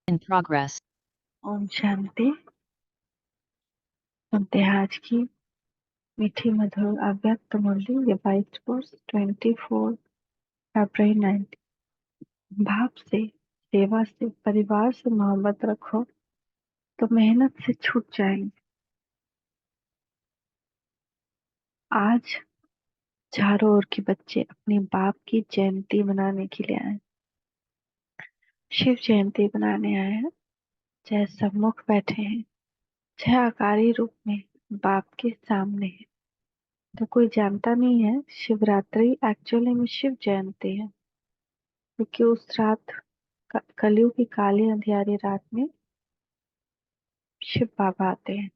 In progress. Om Shanti. सुनते हैं आज की मीठी मधुर अव्यक्त मुरली रिवाइज्ड कोर्स 24 फरवरी 19। भाव से, सेवा से, परिवार से मोहब्बत रखो तो मेहनत से छूट जाएंगे। आज चारों ओर के बच्चे अपने बाप की जयंती मनाने के लिए आए, शिव जयंती मनाने आए हैं। चाहे सम्मुख बैठे हैं, चाहे आकारी रूप में बाप के सामने है। तो कोई जानता नहीं है शिवरात्रि एक्चुअली में शिव जयंती है, क्योंकि उस रात कलयुग की काली अंधियारी रात में शिव बाबा आते हैं।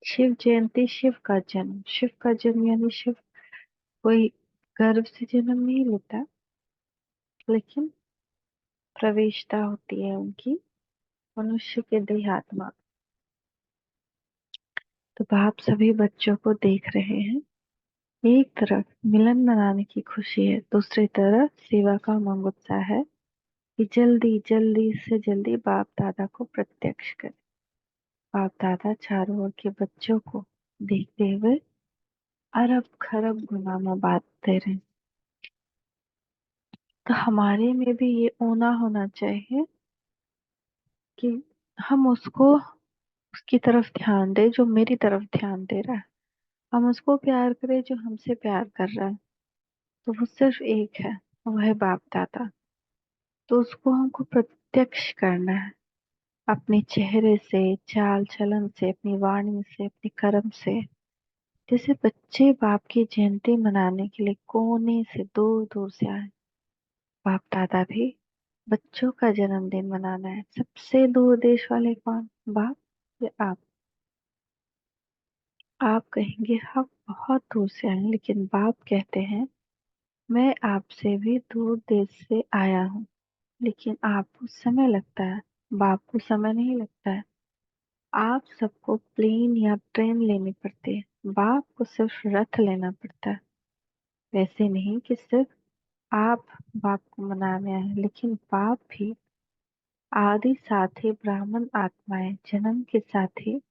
शिव जयंती, शिव का जन्म। शिव का जन्म यानी शिव कोई गर्भ से जन्म नहीं लेता, लेकिन प्रवेशता होती है उनकी मनुष्य के देहात्मा। तो बाप सभी बच्चों को देख रहे हैं। एक तरफ मिलन मनाने की खुशी है, दूसरी तरफ सेवा का उमंग उत्साह है कि जल्दी जल्दी से जल्दी बाप दादा को प्रत्यक्ष करें। बाप दादा चारों ओर के बच्चों को देखते हुए अरब खरब गुना में बांटते रहे। तो हमारे में भी ये होना होना चाहिए कि हम उसको, उसकी तरफ ध्यान दे जो मेरी तरफ ध्यान दे रहा है। हम उसको प्यार करें जो हमसे प्यार कर रहा है। तो वो सिर्फ एक है, वह है बाप दादा। तो उसको हमको प्रत्यक्ष करना है, अपने चेहरे से, चाल चलन से, अपनी वाणी से, अपने कर्म से। जैसे बच्चे बाप की जयंती मनाने के लिए कोने से दूर दूर से आए, बाप दादा भी बच्चों का जन्मदिन मनाना है। सबसे दूर देश वाले कौन? बाप या आप? आप कहेंगे हम बहुत दूर से आए हैं, लेकिन बाप कहते हैं मैं आपसे भी दूर देश से आया हूँ, लेकिन आपको समय लगता है, बाप को समय नहीं लगता है। आप सबको प्लेन या ट्रेन लेनी पड़ती है, बाप को सिर्फ रथ लेना पड़ता है। वैसे नहीं कि सिर्फ आप बाप को मनाने आए हैं, लेकिन बाप भी आदि साथ ही ब्राह्मण आत्माएं जन्म के साथ ही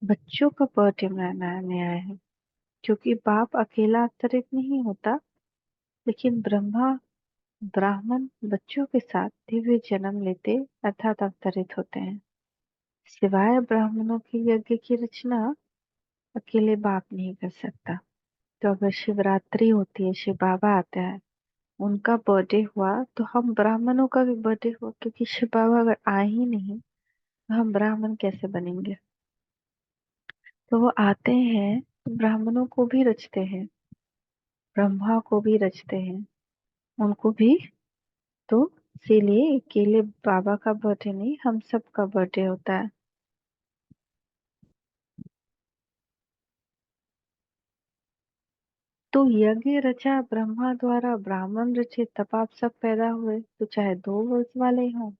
बच्चों का बर्थडे मनाने आए हैं। क्योंकि बाप अकेला अवतरित नहीं होता, लेकिन ब्रह्मा ब्राह्मण बच्चों के साथ दिव्य जन्म लेते अर्थात अवतरित होते हैं। सिवाय ब्राह्मणों के यज्ञ की रचना अकेले बाप नहीं कर सकता। तो अगर शिवरात्रि होती है, शिव बाबा आता है, उनका बर्थडे हुआ, तो हम ब्राह्मणों का भी बर्थडे हुआ। क्योंकि शिव बाबा अगर आए ही नहीं तो हम ब्राह्मण कैसे बनेंगे? तो वो आते हैं तो ब्राह्मणों को भी रचते हैं, ब्रह्मा को भी रचते हैं, उनको भी। तो इसीलिए अकेले बाबा का बर्थडे नहीं, हम सब का बर्थडे होता है। तो यज्ञ रचा ब्रह्मा द्वारा, ब्राह्मण रचे, तब आप सब पैदा हुए। तो चाहे 2 वर्ष वाले हों,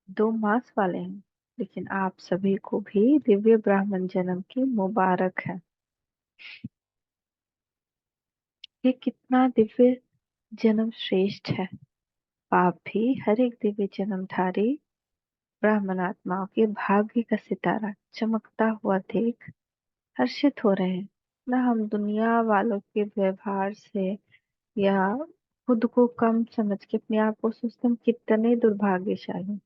2 मास वाले हों, लेकिन आप सभी को भी दिव्य ब्राह्मण जन्म की मुबारक है। ये कितना दिव्य जन्म श्रेष्ठ है। आप भी हर एक दिव्य जन्मधारी ब्राह्मण आत्माओं के भाग्य का सितारा चमकता हुआ देख हर्षित हो रहे हैं। न हम दुनिया वालों के व्यवहार से या खुद को कम समझ के अपने आप को सोचते हम कितने दुर्भाग्यशाली,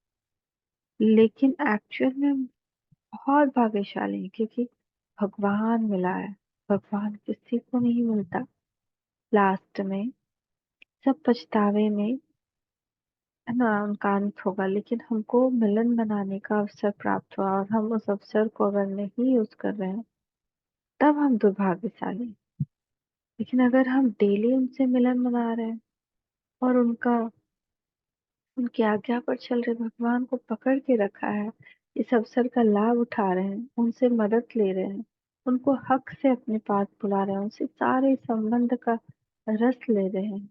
लेकिन एक्चुअल में बहुत भाग्यशाली हैं, क्योंकि भगवान मिला है। भगवान किसी को नहीं मिलता। लास्ट में सब पछतावे में है ना उनका अंत होगा, लेकिन हमको मिलन बनाने का अवसर प्राप्त हुआ और हम उस अवसर को अगर नहीं यूज कर रहे हैं, तब हम दुर्भाग्यशाली हैं। लेकिन अगर हम डेली उनसे मिलन मना रहे हैं और उनकी आज्ञा पर चल रहे, भगवान को पकड़ के रखा है, इस अवसर का लाभ उठा रहे हैं, उनसे मदद ले रहे हैं, उनको हक से अपने पास बुला रहे हैं, उनसे सारे संबंध का रस ले रहे हैं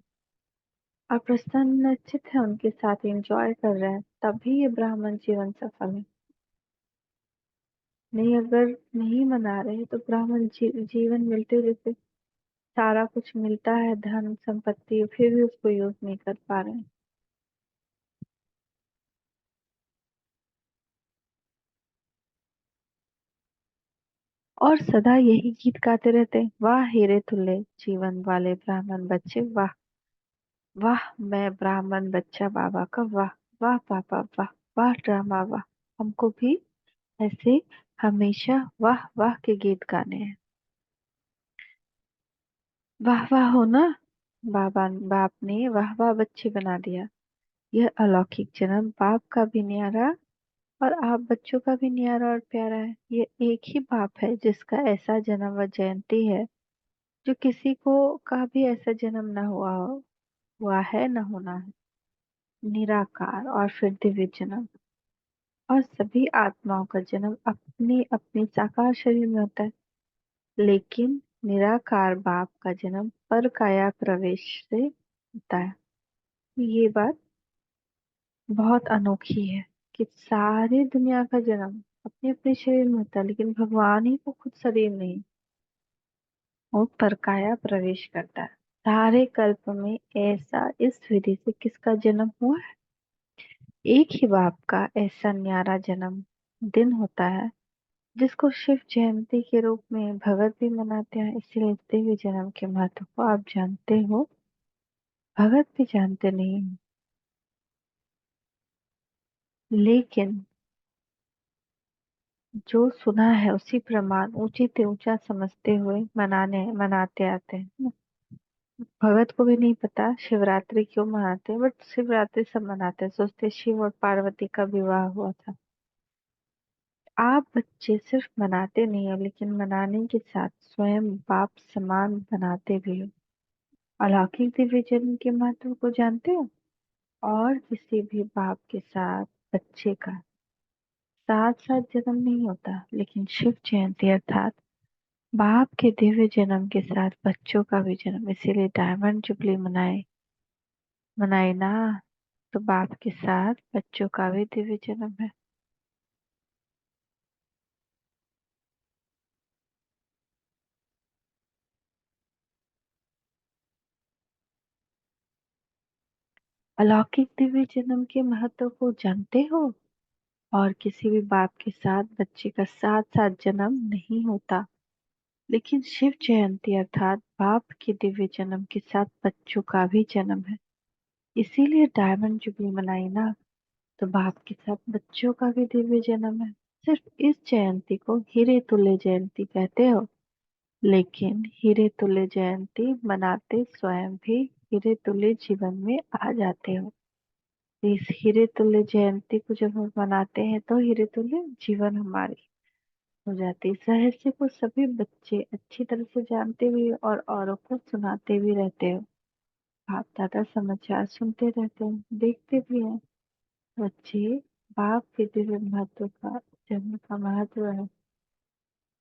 और प्रसन्नचित है उनके साथ एंजॉय कर रहे हैं, तभी ये ब्राह्मण जीवन सफल है। नहीं, अगर नहीं मना रहे तो ब्राह्मण जीवन मिलते जैसे सारा कुछ मिलता है, धन संपत्ति, फिर भी उसको यूज नहीं कर पा रहे हैं। और सदा यही गीत गाते रहते, वाह हीरे तुल्ले जीवन वाले ब्राह्मण बच्चे वाह। वाह मैं ब्राह्मण बच्चा बाबा का वाह। वाह पापा वाह। वाह ड्रामा वाह। हमको भी ऐसे हमेशा वाह वाह के गीत गाने हैं। वाह वाह हो ना। बाप ने वाह वाह बच्चे बना दिया। यह अलौकिक जन्म बाप का भी न्यारा और आप बच्चों का भी न्यारा और प्यारा है। ये एक ही बाप है जिसका ऐसा जन्म व जयंती है जो किसी को का भी ऐसा जन्म न हुआ है न होना है। निराकार और फिर दिव्य जन्म। और सभी आत्माओं का जन्म अपने अपने साकार शरीर में होता है। लेकिन निराकार बाप का जन्म पर काया प्रवेश से होता है। ये बात बहुत अनोखी है कि सारी दुनिया का जन्म अपने अपने शरीर में होता है, लेकिन भगवान ही को खुद शरीर नहीं, वो परकाया प्रवेश करता है। सारे कल्प में ऐसा इस विधि से किसका जन्म हुआ है? एक ही बाप का ऐसा न्यारा जन्म दिन होता है जिसको शिव जयंती के रूप में भगत भी मनाते हैं। इसलिए इस देवी जन्म के महत्व को आप जानते हो, भगत भी जानते नहीं हो। लेकिन जो सुना है उसी प्रमाण ऊंची से ऊंचा समझते हुए मनाते आते हैं। भगत को भी नहीं पता शिवरात्रि क्यों मनाते हैं, बट शिवरात्रि सब मनाते हैं, सोचते हैं शिव और पार्वती का विवाह हुआ था। आप बच्चे सिर्फ मनाते नहीं हो, लेकिन मनाने के साथ स्वयं बाप समान बनाते भी हो। अलौकिक दिव्य जन्म के महत्व को जानते हो? और किसी भी बाप के साथ बच्चे का साथ साथ जन्म नहीं होता, लेकिन शिव जयंती अर्थात बाप के दिव्य जन्म के साथ बच्चों का भी जन्म, इसीलिए डायमंड जुबली मनाए ना। तो बाप के साथ बच्चों का भी दिव्य जन्म है। अलौकिक दिव्य जन्म के महत्व को जानते हो? और किसी भी बाप के साथ बच्चे का साथ साथ जन्म नहीं होता, लेकिन शिव जयंती अर्थात बाप के दिव्य जन्म के साथ बच्चों का भी जन्म है। इसीलिए डायमंड जुबली मनाई ना। तो बाप के साथ बच्चों का भी दिव्य जन्म है। सिर्फ इस जयंती को हीरे तुल्य जयंती कहते हो, लेकिन हीरे तुल्य जयंती मनाते स्वयं भी हीरे तुल्य जीवन में आ जाते हो। तो इस हीरे तुल्य जयंती को जब हम मनाते हैं तो हीरे तुल्य जीवन हमारी हो जाती है। इस रहस्य को सभी बच्चे अच्छी तरह से जानते भी और औरों को सुनाते भी रहते हो। बाप दादा समाचार सुनते रहते हैं, देखते भी हैं। बच्चे बाप के दिव्य महत्व का जन्म का महत्व है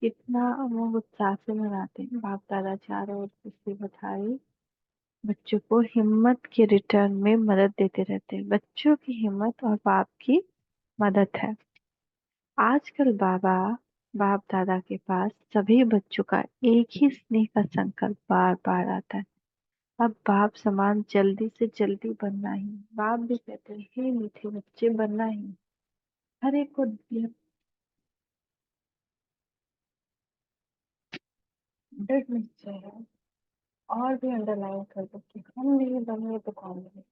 कितना अमोघ उत्साह से मनाते हैं। बाप दादा चारों ओर खुशी बधाई बच्चों को हिम्मत के रिटर्न में मदद देते रहते हैं। बच्चों की हिम्मत और बाप की मदद है। आजकल बाप दादा के पास सभी बच्चों का एक ही स्नेह का संकल्प बार बार आता है। अब बाप समान जल्दी से जल्दी बनना ही। बाप भी कहते हैं हे मीठे बच्चे बनना ही। हर एक को यह दृढ़ निश्चय है। और भी अंडरलाइन कर दो कि हम नहीं बनेंगे तो कौन बने।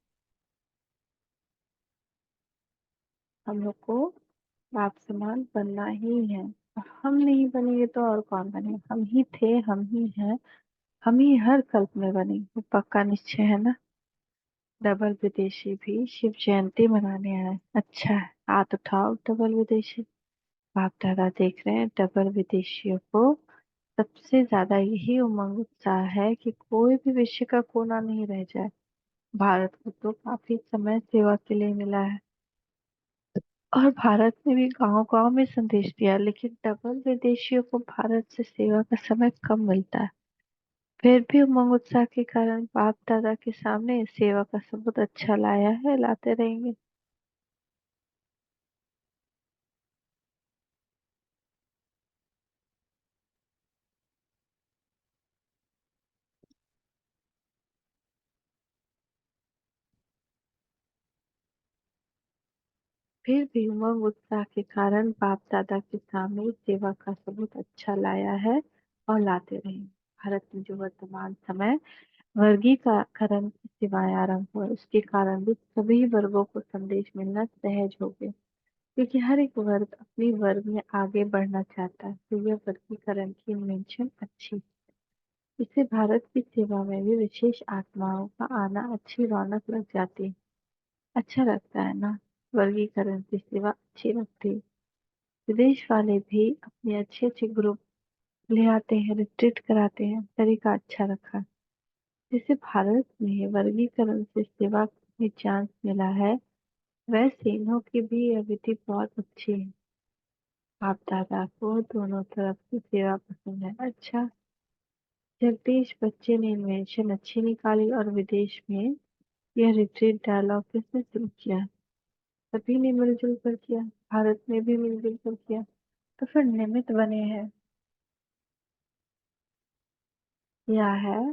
हम लोग को बाप समान बनना ही है। हम नहीं बनेंगे तो और कौन बने। हम ही थे, हम ही हैं, हम ही हर कल्प में बने, वो पक्का निश्चय है ना। डबल विदेशी भी शिव जयंती मनाने आए। अच्छा है, हाथ उठाओ डबल विदेशी। बाप दादा देख रहे हैं डबल विदेशियों को सबसे ज्यादा यही उमंग उत्साह है कि कोई भी विषय का कोना नहीं रह जाए। भारत को तो काफी समय सेवा के लिए मिला है और भारत ने भी गांव गांव में संदेश दिया, लेकिन डबल विदेशियों को भारत से सेवा का समय कम मिलता है। फिर भी उमंग उत्साह के कारण बाप दादा के सामने सेवा का सबूत अच्छा लाया है, लाते रहेंगे। फिर भी उमंग उत्साह के कारण बाप दादा के सामने इस सेवा का सबूत अच्छा लाया है और लाते रहे। भारत में जो वर्तमान समय वर्गीकरण की सेवाएं आरंभ हुआ, उसके कारण भी सभी वर्गों को संदेश मिलना सहज हो गया, क्योंकि हर एक वर्ग अपनी वर्ग में आगे बढ़ना चाहता है। तो यह वर्गीकरण की इन्वेंशन अच्छी है। इससे भारत की सेवा में भी विशेष आत्माओं का आना अच्छी रौनक लग जाती है। अच्छा लगता है ना। वर्गीकरण की सेवा अच्छी लगती है। विदेश वाले भी अपने अच्छे अच्छे ग्रुप ले आते हैं, रिट्रीट कराते हैं, तरीका अच्छा रखा। जैसे भारत में वर्गीकरण से सेवा में चांस मिला है, वैसे इन्हों की भी यह विधि बहुत अच्छी है। बाप दादा को दोनों तरफ की सेवा पसंद है। अच्छा, जगदीश बच्चे ने इन्वेंशन अच्छी निकाली और विदेश में यह रिट्रीट डायलॉग किसने शुरू किया? सभी ने मिलजुल कर किया। भारत में भी मिलजुल कर किया, तो फिर निमित्त बने हैं। यह है,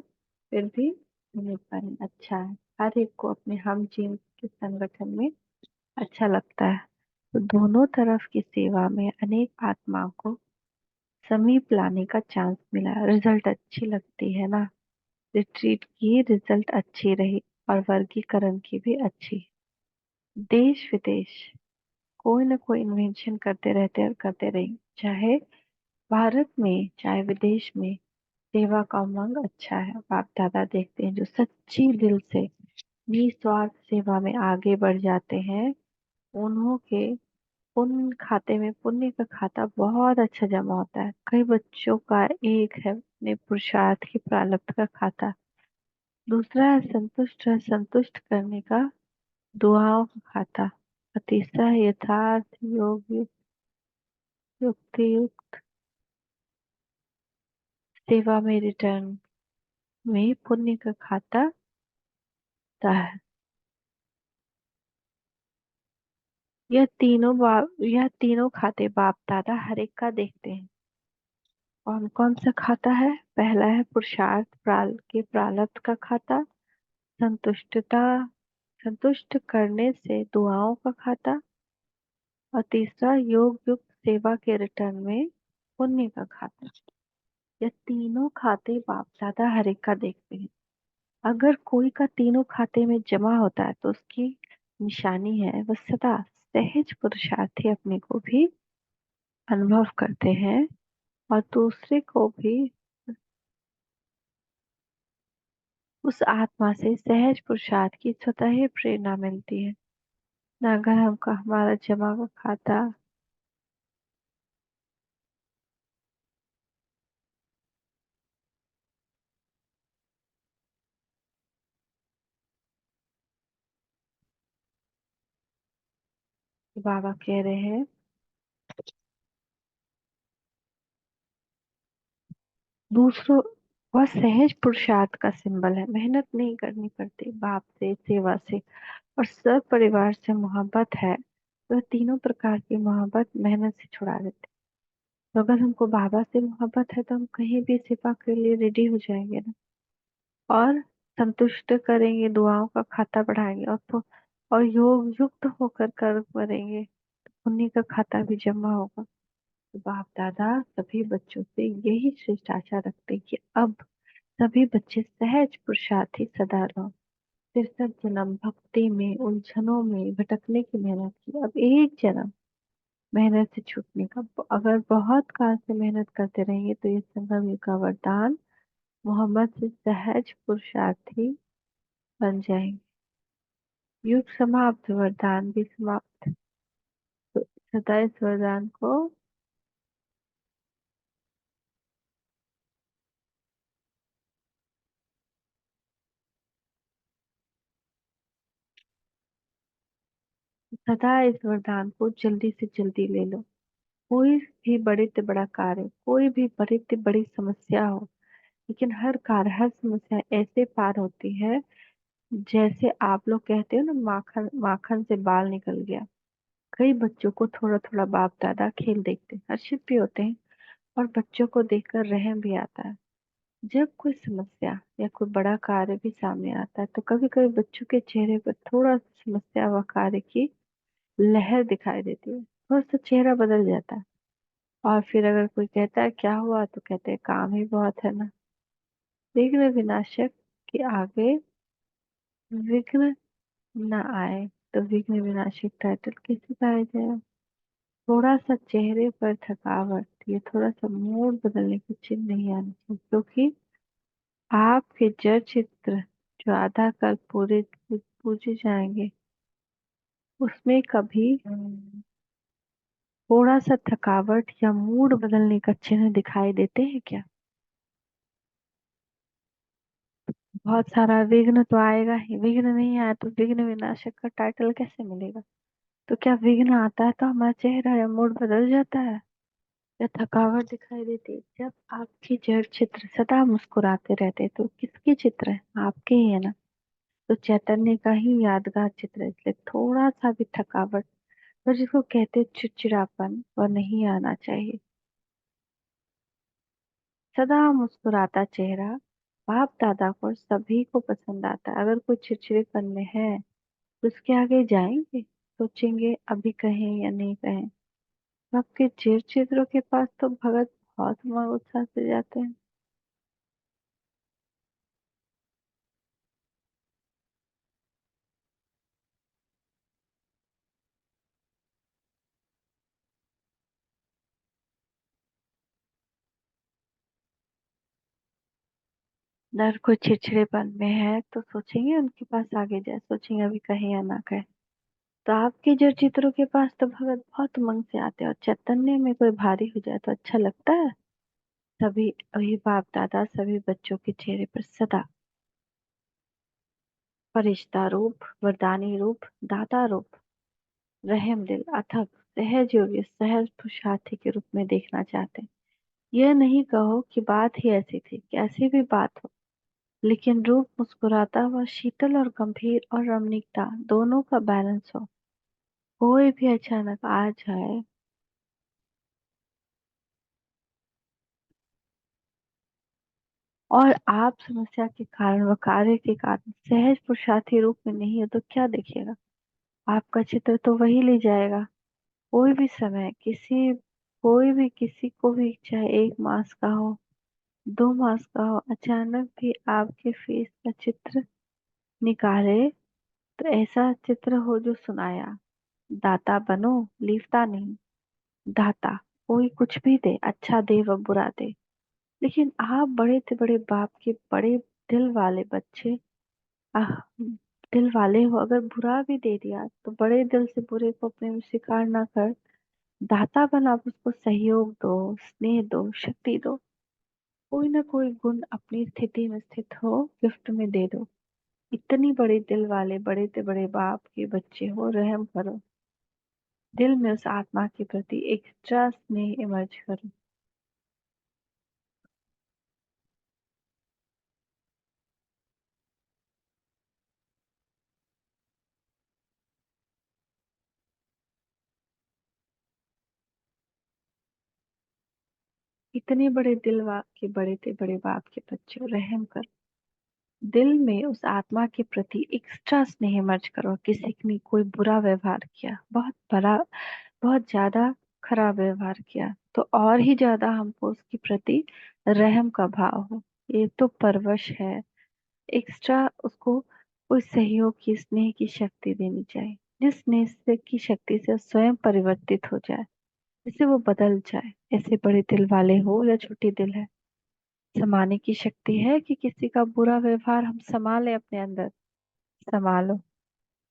फिर भी निमित्त बने। अच्छा है, हर एक को अपने हम टीम के संगठन में अच्छा लगता है। तो दोनों तरफ की सेवा में अनेक आत्माओं को समीप लाने का चांस मिला। रिजल्ट अच्छी लगती है ना। रिट्रीट की रिजल्ट अच्छी रही और वर्गीकरण की भी अच्छी। देश विदेश कोई ना कोई इन्वेंशन करते रहते और करते रही, चाहे भारत में चाहे विदेश में। सेवा का उमंग अच्छा है। बाप दादा देखते हैं जो सच्ची दिल से निस्वार्थ सेवा में आगे बढ़ जाते हैं, उन्हों के पुण्य खाते में पुण्य का खाता बहुत अच्छा जमा होता है। कई बच्चों का एक है अपने पुरुषार्थ की प्रारब्ध का खाता, दूसरा है संतुष्ट करने का दुआओं का खाता, और तीसरा है यथार्थ योग युक्ति युक्त सेवा में रिटर्न में पुण्य का खाता होता है। यह तीनों खाते बाप दादा हर एक का देखते हैं। कौन कौन सा खाता है? पहला है पुरुषार्थ के प्रारब्ध का खाता, संतुष्टता संतुष्ट करने से दुआओं का खाता, और तीसरा योग युक्त सेवा के रिटर्न में पुण्य का खाता। यह तीनों खाते बाप दादा हर एक का देखते हैं। अगर कोई का तीनों खाते में जमा होता है तो उसकी निशानी है वह सदा सहज पुरुषार्थी अपने को भी अनुभव करते हैं और दूसरे को भी उस आत्मा से सहज पुरुषार्थ की स्वतः ही प्रेरणा मिलती है। न अगर हमका हमारा जमा का खाता बाबा कह रहे हैं दूसरों, वह सहज पुरुषार्थ का सिंबल है। मेहनत नहीं करनी पड़ती, बाप से सेवा से और सब परिवार से मोहब्बत है। वह तीनों प्रकार की मोहब्बत मेहनत से छुड़ा देते। तो अगर हमको बाबा से मोहब्बत है तो हम कहीं भी सेवा के लिए रेडी हो जाएंगे ना, और संतुष्ट करेंगे, दुआओं का खाता बढ़ाएंगे और योग युक्त होकर कर्म करेंगे, पुण्य का खाता भी जमा होगा। तो बाप दादा सभी बच्चों से यही श्रेष्ठ आशा रखते हैं कि अब सभी बच्चे सहज पुरुषार्थी सदा रहो। 63 जन्म भक्ति में उलझनों में भटकने की मेहनत की, अब एक जन्म मेहनत से छूटने का। अगर बहुत काल से मेहनत करते रहेंगे तो ये संगम युग का वरदान मोहम्मद से सहज पुरुषार्थी बन जाएंगे। युग समाप्त, वरदान भी समाप्त। तो सदा इस वरदान को सदा इस वरदान को जल्दी से जल्दी ले लो। कोई भी बड़े से बड़ा कार्य, कोई भी बड़ी से बड़ी समस्या हो, लेकिन हर कार्य हर समस्या ऐसे पार होती है जैसे आप लोग कहते हो ना, माखन माखन से बाल निकल गया। कई बच्चों को थोड़ा थोड़ा बाप दादा खेल देखते हैं, हर्षित भी होते हैं, और बच्चों को देखकर रहम भी आता है। जब कोई समस्या या कोई बड़ा कार्य भी सामने आता है तो कभी कभी बच्चों के चेहरे पर थोड़ा सा समस्या व कार्य की लहर दिखाई देती है, थोड़ा सा चेहरा बदल जाता है। और फिर अगर कोई कहता है क्या हुआ, तो कहते हैं काम ही बहुत है ना। विघ्न विनाशक के आगे विघ्न न आए तो विघ्न विनाशक टाइटल कैसे पाया जाए। थोड़ा सा चेहरे पर थकावट, ये थोड़ा सा मूड बदलने की चिन्ह नहीं आनी चाहिए, क्योंकि आपके जड़ चित्र जो आधा कल पूरे पूजे जाएंगे, उसमें कभी थोड़ा सा थकावट या मूड बदलने का चिन्ह दिखाई देते हैं क्या। बहुत सारा विघ्न तो आएगा ही, विघ्न नहीं आया तो विघ्न विनाशक का टाइटल कैसे मिलेगा। तो क्या विघ्न आता है तो हमारा चेहरा या मूड बदल जाता है, या थकावट दिखाई देती है। जब आपकी जड़ चित्र सदा मुस्कुराते रहते तो किसके चित्र है, आपके ही है ना। तो चैतन्य का ही यादगार चित्र है, इसलिए थोड़ा सा भी थकावट और जिसको कहते हैं चिड़चिड़ापन वह नहीं आना चाहिए। सदा मुस्कुराता चेहरा बाप दादा को सभी को पसंद आता है। अगर कोई चिड़चिड़ेपन में है तो उसके आगे जाएंगे, सोचेंगे अभी कहें या नहीं कहें। आपके चिर चित्रों के पास तो भगत बहुत उमंग उत्साह से जाते हैं। अगर कोई चिड़चिड़ेपन में है तो सोचेंगे उनके पास आगे जाए, सोचेंगे अभी कहे या ना कहे। तो आपके जड़ चित्रों के पास तो भगत बहुत उमंग से आते हैं, और चैतन्य में कोई भारी हो जाए तो अच्छा लगता है। सभी अभिभावक दादा सभी बच्चों के चेहरे पर सदा फरिश्ता रूप, वरदानी रूप, दाता रूप, रहम दिल, अथक, सहज योग्य, सहज पुरुषार्थी के रूप में देखना चाहते हैं। यह नहीं कहो कि बात ही ऐसी थी, कैसी भी बात हो, लेकिन रूप मुस्कुराता हुआ शीतल और गंभीर और रमणीकता दोनों का बैलेंस हो। कोई भी अचानक आ जाए और आप समस्या के कारण व कार्य के कारण सहज पुरुषार्थी रूप में नहीं हो तो क्या देखिएगा। आपका चित्र तो वही ले जाएगा। कोई भी समय किसी, कोई भी किसी को भी, चाहे 1 मास का हो, 2 मास का हो, अचानक भी आपके फेस का चित्र निकाले तो ऐसा चित्र हो जो सुनाया, दाता बनो, लीपता नहीं। दाता कोई कुछ भी दे, अच्छा दे व बुरा दे, लेकिन आप बड़े से बड़े बाप के बड़े दिल वाले बच्चे, आह, दिल वाले हो, अगर बुरा भी दे दिया तो बड़े दिल से बुरे को अपने में स्वीकार ना कर, दाता बन, आप उसको सहयोग दो, स्नेह दो, शक्ति दो। कोई ना कोई गुण अपनी स्थिति में स्थित हो गिफ्ट में दे दो। इतनी बड़ी दिल वाले बड़े से बड़े बाप के बच्चे हो, रहम करो। दिल में उस आत्मा के प्रति एक्स्ट्रा स्नेह इमर्ज करो। इतने बड़े दिल के बड़े से बड़े बाप के बच्चे हो, रहम करो। दिल में उस आत्मा के प्रति एक्स्ट्रा स्नेह मर्ज करो। किसी ने कोई बुरा व्यवहार किया, बहुत बड़ा, बहुत ज्यादा खराब व्यवहार किया, तो और ही ज्यादा हमको उसके प्रति रहम का भाव हो। ये तो परवश है। एक्स्ट्रा उसको कोई सहयोग की, स्नेह की शक्ति देनी चाहिए, जिस स्नेह की शक्ति से स्वयं परिवर्तित हो जाए, जिससे वो बदल जाए। ऐसे बड़े दिल वाले हो या छोटी दिल है, समाने की शक्ति है कि किसी का बुरा व्यवहार हम संभाले अपने अंदर। संभालो।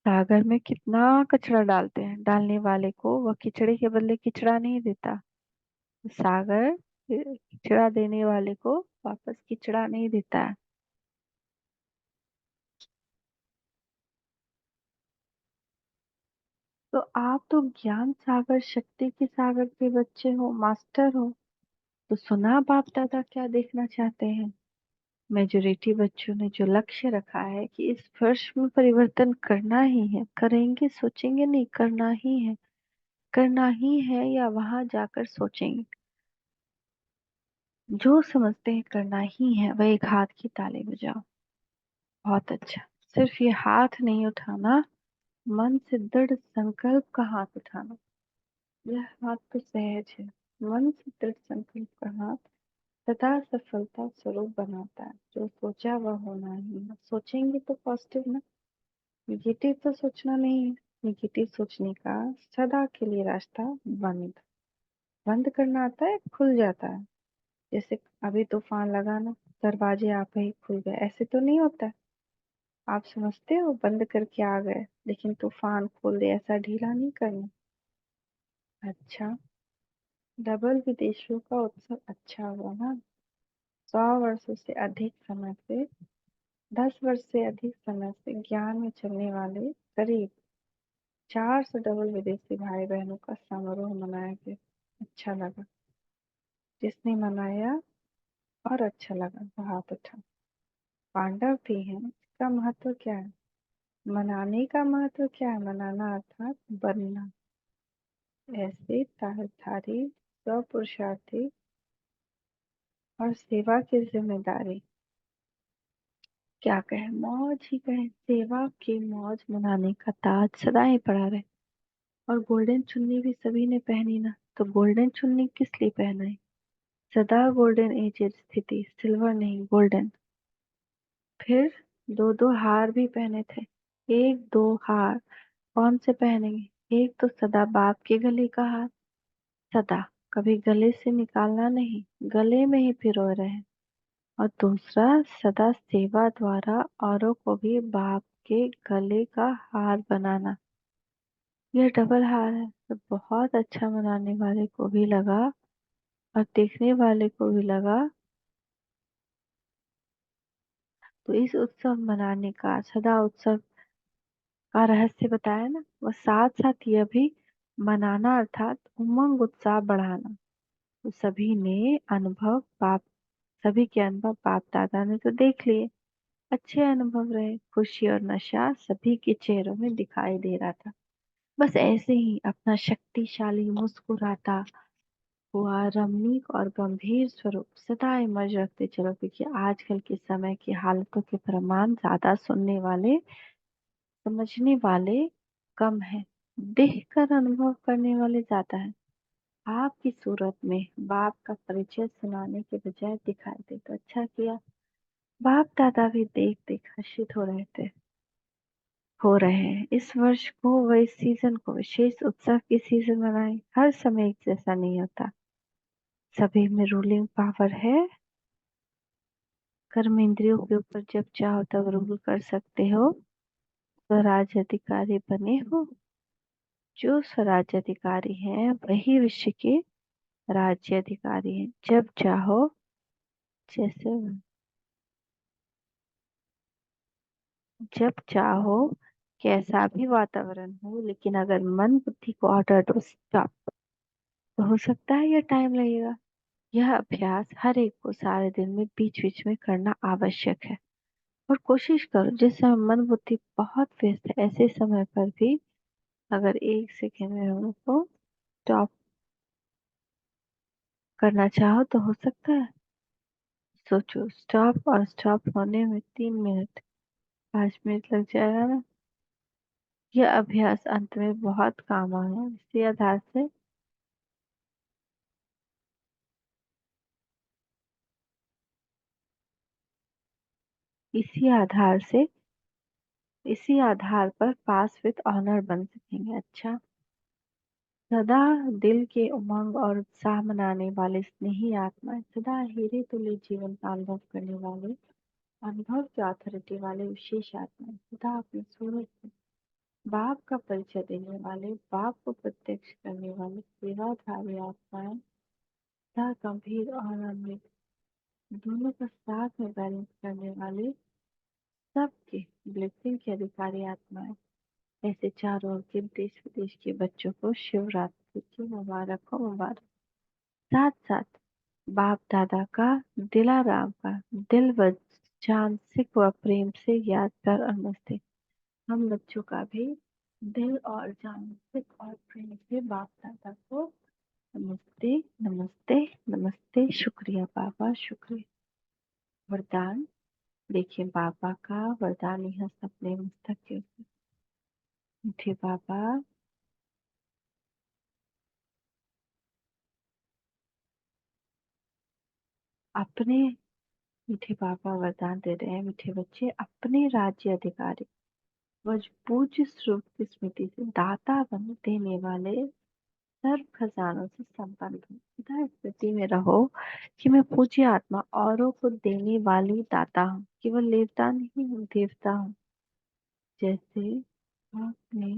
सागर में कितना कचरा डालते हैं, डालने वाले को वह किचड़े के बदले किचड़ा नहीं देता। सागर किचड़ा देने वाले को वापस किचड़ा नहीं देता है। तो आप तो ज्ञान सागर, शक्ति के सागर के बच्चे हो, मास्टर हो। तो सुना बाप दादा क्या देखना चाहते हैं। मेजोरिटी बच्चों ने जो लक्ष्य रखा है कि इस वर्ष में परिवर्तन करना ही है, करेंगे, सोचेंगे नहीं, करना ही है, करना ही है, या वहां जाकर सोचेंगे। जो समझते हैं करना ही है वह एक हाथ की ताली बजाओ। बहुत अच्छा। सिर्फ ये हाथ नहीं उठाना, मन से दृढ़ संकल्प का हाथ उठाना। यह हाथ तो सहज है। मन से दृढ़ संकल्प का हाथ सदा सफलता स्वरूप बनाता है। जो सोचा वह होना ही है। सोचेंगे तो पॉजिटिव ना, निगेटिव तो सोचना नहीं है। निगेटिव सोचने का सदा के लिए रास्ता बंद। बंद करना आता है, खुल जाता है। जैसे अभी तूफान लगा ना, दरवाजे आप ही खुल गए, ऐसे तो नहीं होता। आप समझते हो बंद करके आ गए, लेकिन तूफान खोल दे, ऐसा ढीला नहीं करना। अच्छा, डबल विदेशियों का उत्सव अच्छा हुआ ना। 100 वर्षों से अधिक समय से, 10 वर्ष से अधिक समय से ज्ञान में चलने वाले करीब 400 डबल विदेशी भाई बहनों का समारोह मनाया गया। अच्छा लगा। जिसने मनाया और अच्छा लगा वो हाथ उठा। पांडव भी हैं, इसका महत्व क्या है? मनाने का महत्व क्या है? मनाना अर्थात बनना ऐसे ताकतधारी, स्वपुरुषार्थी और सेवा की जिम्मेदारी। क्या कहे, मौज ही कहे, सेवा की मौज मनाने का ताज सदा ही पड़ा रहे। और गोल्डन चुन्नी भी सभी ने पहनी ना, तो गोल्डन चुन्नी किस लिए पहना है? सदा गोल्डन एजेड स्थिति, सिल्वर नहीं गोल्डन। फिर दो दो हार भी पहने थे। एक दो हार कौन से पहनेंगे? एक तो सदा बाप के गले का हार, सदा, कभी गले से निकालना नहीं, गले में ही पिरोए रहे। और दूसरा सदा सेवा द्वारा औरों को भी बाप के गले का हार बनाना। यह डबल हार है, तो बहुत अच्छा मनाने वाले को भी लगा और देखने वाले को भी लगा। तो इस उत्सव मनाने का, सदा उत्सव का रहस्य बताया ना, वह साथ साथ यह भी मनाना अर्थात उमंग उत्साह बढ़ाना। तो सभी के अनुभव बाप दादा ने तो देख लिए। अच्छे अनुभव रहे, खुशी और नशा सभी के चेहरों में दिखाई दे रहा था। बस ऐसे ही अपना शक्तिशाली मुस्कुराता हुआ रमणीक और गंभीर स्वरूप सदा इमर्ज रखते चलो, क्योंकि आजकल के समय की हालतों के प्रमाण ज्यादा सुनने वाले, समझने वाले कम है, देख कर अनुभव करने वाले ज्यादा है। आपकी सूरत में बाप का परिचय सुनाने के बजाय दिखाई दे तो अच्छा किया। बाप दादा भी देख देख हर्षित हो रहे हैं। इस वर्ष को व इस सीजन को विशेष उत्सव की सीजन बनाए। हर समय एक जैसा नहीं होता। सभी में रूलिंग पावर है। कर्म इंद्रियों के ऊपर जब चाहो तब रूल कर सकते हो। स्वराज अधिकारी बने हो। जो स्वराज अधिकारी हैं वही विश्व के राज्य अधिकारी हैं। जब चाहो, जैसे जब चाहो कैसा भी वातावरण हो, लेकिन अगर मन बुद्धि को ऑर्डर दो स्टॉप, तो हो सकता है यह टाइम लगेगा। यह अभ्यास हर एक को सारे दिन में बीच बीच में करना आवश्यक है। और कोशिश करो जिस समय मन बुद्धि बहुत व्यस्त है, ऐसे समय पर भी अगर 1 सेकेंड में उनको स्टॉप करना चाहो तो हो सकता है। सोचो, स्टॉप और स्टॉप होने में 3 मिनट, 5 मिनट लग जाएगा ना। यह अभ्यास अंत में बहुत काम आया। इसी आधार से इसी आधार पर पास विद ऑनर बन सकेंगे। अच्छा, सदा दिल के उमंग और उत्साह मनाने वाले स्नेही आत्माएं, सदा हीरे तुल्य जीवन का अनुभव करने वाले, अनुभव की अथॉरिटी वाले विशेष आत्माएं, सदा अपनी सूरत से बाप का परिचय देने वाले, बाप को प्रत्यक्ष करने वाले सेवाधारी आत्माएं, सदा गंभीर और अमृत दोनों का साथ में बैलेंस करने वाले, सबके ब्लेसिंग के अधिकारी आत्माएं। ऐसे चारों ओर के देश विदेश के बच्चों को शिवरात्रि की मुबारक हो, मुबारक। साथ साथ बाप दादा का, दिलाराम का दिल व जान सिक व प्रेम से याद कर और नमस्ते। हम बच्चों का भी दिल और जान सिक और प्रेम से बाप दादा को नमस्ते, नमस्ते, नमस्ते। शुक्रिया बाबा, शुक्रिया। वरदान। देखिए बाबा का वरदान यहाँ अपने मस्तक के ऊपर। मीठे बाबा अपने मीठे बाबा वरदान दे रहे हैं, मीठे बच्चे अपने राज्य अधिकारी व पूज्य स्वरूप की स्मृति से दाता बन देने वाले सर्व खजानों से संपन्न हूँ। सदा स्मृति में रहो कि मैं पूज्य आत्मा औरों को देने वाली दाता हूँ, केवल देवता नहीं हूँ, देवता हूँ। जैसे आपने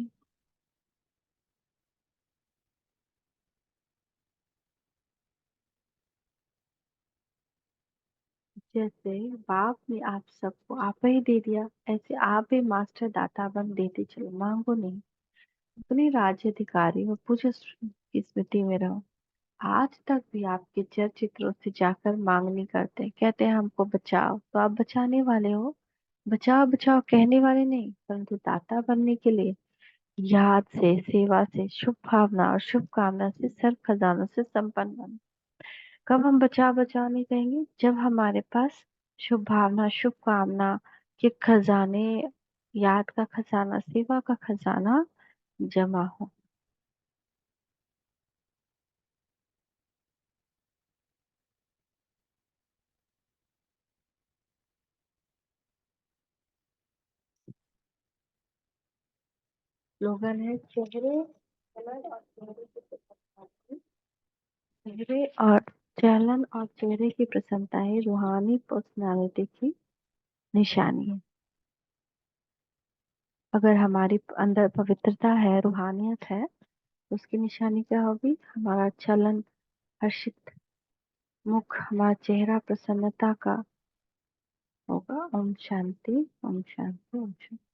जैसे बाप ने आप सबको आप ही दे दिया, ऐसे आप भी मास्टर दाता बन देते चलो, मांगो नहीं। अपने राज्य अधिकारी व पूज्य की स्मृति में रहो। आज तक भी आपके चलचित्रों से जाकर मांगनी करते हैं, कहते हैं हमको बचाओ, तो आप बचाने वाले हो। बचाओ बचाओ कहने वाले नहीं, परंतु दाता बनने के लिए याद से, सेवा से, शुभ भावना और शुभ कामना से सर्व खजानों से संपन्न बनो। कब हम बचाओ बचाओ नहीं कहेंगे? जब हमारे पास शुभ भावना, शुभ कामना के खजाने, याद का खजाना, सेवा का खजाना जमा हो। स्लोगन है चेहरे और चलन और चेहरे की प्रसन्नता ही रूहानी पर्सनालिटी की निशानी है। अगर हमारी अंदर पवित्रता है, रूहानियत है, तो उसकी निशानी क्या होगी? हमारा चलन हर्षित मुख, हमारा चेहरा प्रसन्नता का होगा। ओम शांति, ओम शांति, ओम शांति।